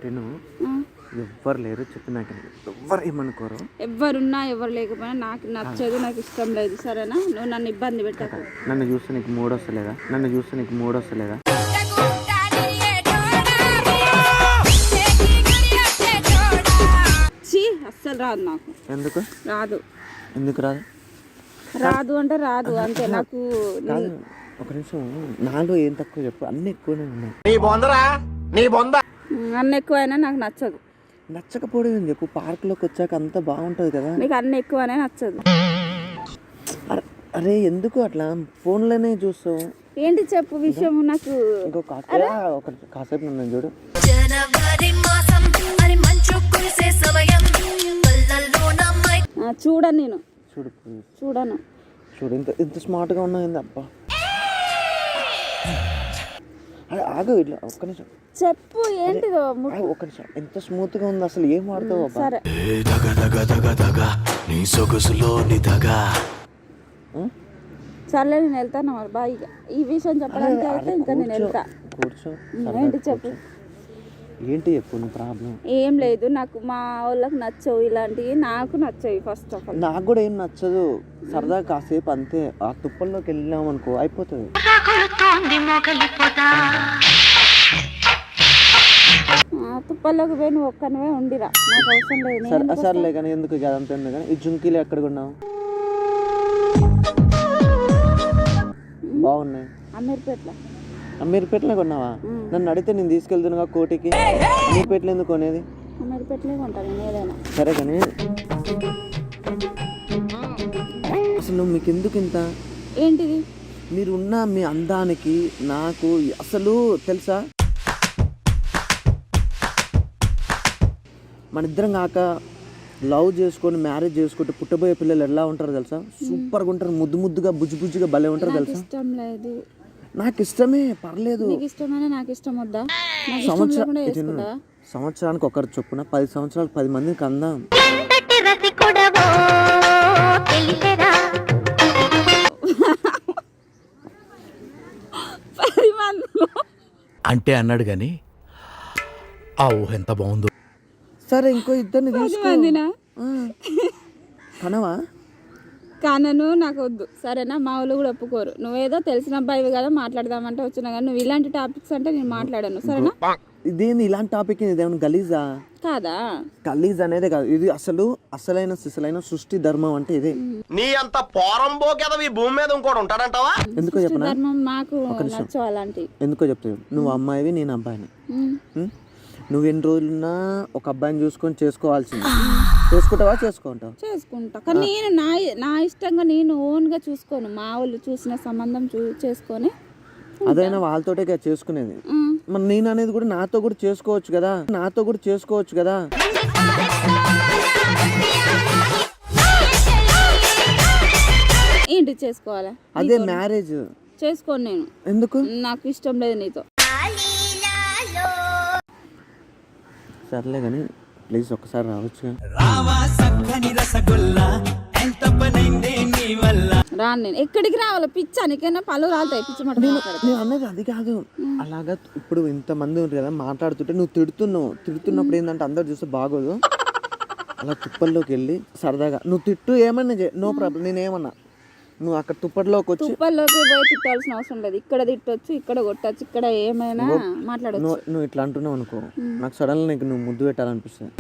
విను, ఎవ్వరు లేరు చెప్పినాక ఎవ్వరు ఏమనుకోరు. ఎవరున్నా ఎవరు లేకపోయినా నాకు నచ్చదు, నాకు ఇష్టం లేదు. సరేనా? నువ్వు నన్ను ఇబ్బంది పెట్టకు. నన్ను చూస్తే నీకు మూడు వస్తలేదా? చీ, అస్సలు రాదు నాకు. ఎందుకు రాదు అంటే రాదు అంతే. నాకు ఒక నిమిషం, నాలో ఏం తక్కువ చెప్పు, అన్ని ఎక్కువనే ఉన్నాయి. అన్ని ఎక్కువైనా నాకు నచ్చదు. నచ్చకపోవడం ఏం చెప్పు, పార్క్లోకి వచ్చాక అంతా బాగుంటుంది కదా. నీకు అన్ని ఎక్కువనే నచ్చదు. అరే ఎందుకు అట్లా ఫోన్లోనే చూస్తావు? ఏంటి చెప్పు విషయం. నాకు కాసేపు నన్ను చూడు. చూడను నేను, చూడు ఇంత స్మార్ట్గా ఉన్నాయింది అబ్బా. అరే ఆగు, ఇట్లా ఒక్క నిమిషం చెప్పు. ఏంటిదో ఒక్క నిమిషం. ఎంత స్మూత్ గా ఉంది అసలు, ఏం వాడతావు అబ్బా? సరే సర్లే, నేను వెళ్తాను మరి. బాయ్. ఈ విషయం చెప్పడానికి అయితే ఇంకా నేను వెళ్తా. కూర్చో. ఏంటి చెప్పు. ఏంటి చెప్పు నీ ప్రాబ్లం? ఏం లేదు, నాకు మా వాళ్ళకి నచ్చవు ఇలాంటివి, నాకు నచ్చవు. ఫస్ట్ ఆఫ్ ఆల్ నాకు కూడా ఏం నచ్చదు. సరదా కాసేపు అంతే. ఆ తుప్పల్లోకి వెళ్ళినాం అనుకో అయిపోతుంది. తుప్పల్లోకి పోయి నువ్వు ఒక్కనివే ఉండిరా, నాకు అవసరం లేదు. సర్లే కానీ ఎందుకు అదంతా ఎందుకు కానీ. ఈ జుంకీలు ఎక్కడ కొన్నావు? బాగున్నాయి. అమీర్పేటలో కొన్నావా? నన్ను అడిగితే నేను తీసుకెళ్తున్నా కోటికి. అమీర్పేటలో ఎందుకు కొనేది? అమీర్పేటలో కొంటాను ఏదైనా. సరే కానీ అసలు మీకు ఎందుకు ఇంత? ఏంటిది? మీరున్న మీ అందానికి నాకు అసలు తెలుసా, మన ఇద్దరం కాక లవ్ చేసుకొని మ్యారేజ్ చేసుకుంటే పుట్టబోయే పిల్లలు ఎలా ఉంటారు తెలుసా? సూపర్గా ఉంటారు, ముద్దుగా బుజ్జుగా భలే ఉంటారు తెలుసా? ఇష్టం లేదు. నాకు ఇష్టమే, పర్లేదు. ఇష్టమైనా నాకు ఇష్టం వద్దా? సంవత్సరానికి ఒకరు చొప్పున 10 సంవత్సరాలు 10 మందికి అందాం. అంటే అన్నాడు గాని ఆ ఊహ ఎంత బాగుందో. సరే ఇంకో ఇద్దరిని తీసుకో. కనవా? కానను, నాకు వద్దు. సరేనా? మా వాళ్ళు కూడా ఒప్పుకోరు. నువ్వేదో తెలిసిన అబ్బాయివి కదా మాట్లాడదామంటే వచ్చినా కానీ నువ్వు ఇలాంటి టాపిక్స్ అంటే నేను మాట్లాడాను. సరేనా? ఇదేంది ఇలాంటి టాపిక్? ఇదేమన్నా గలీజా? కాదా? గలీజ్ అనేది కాదు, ఇది అసలైన సిసలైన సృష్టి ధర్మం అంటే ఇదే. నీ అంత పోరంబో కదా ఈ భూమి మీద ఇంకోటి ఉంటాడంటావా? ఎందుకో చెప్పనా? ధర్మం మాకు నచ్చవు అలాంటి. ఎందుకో చెప్తావు. నువ్వు అమ్మాయివి, నేను అబ్బాయిని. నువ్వు ఎన్ని రోజులున్నా ఒక అబ్బాయిని చూసుకొని చేసుకోవాల్సింది. చేసుకుంటావా? చేసుకుంటా. కానీ నేను నా ఇష్టంగా నేను ఓన్గా చూసుకోను. మా వాళ్ళు చూసిన సంబంధం చేసుకొని అదైనా వాళ్ళతోటే చేసుకునేది. మరి నేను అనేది కూడా నాతో కూడా చేసుకోవచ్చు కదా. ఏంటి చేసుకోవాలా? అదే మ్యారేజ్ చేసుకోను నేను. ఎందుకు? నాకు ఇష్టం లేదు నీతో. సర్లే కానీ ప్లీజ్ ఒక్కసారి రావచ్చు. రాను నేను. ఎక్కడికి రావాలో? పిచ్చా నీకైనా పలు రాలుతాయి. పిచ్చమాట. నేను అన్నది అది కాదు. అలాగా ఇప్పుడు ఇంతమంది ఉంటారు కదా మాట్లాడుతుంటే నువ్వు తిడుతున్నప్పుడు ఏంటంటే అందరు చూస్తే బాగోదు. అలా తుప్పల్లోకి వెళ్ళి సరదాగా నువ్వు తిట్టు, ఏమన్నా నో ప్రాబ్లం. నేనేమన్నా నువ్వు అక్కడ తుప్పల్లోకి వచ్చి తుప్పల్లోకి పోయి తిట్టాల్సిన అవసరం లేదు. ఇక్కడ తిట్టొచ్చు, ఇక్కడ కొట్టచ్చు, ఇక్కడ ఏమైనా మాట్లాడచ్చు. నువ్వు ఇట్లా అంటున్నావు అనుకో, నాకు సడన్ గా నువ్వు ముద్దు పెట్టాలనిపిస్తుంది.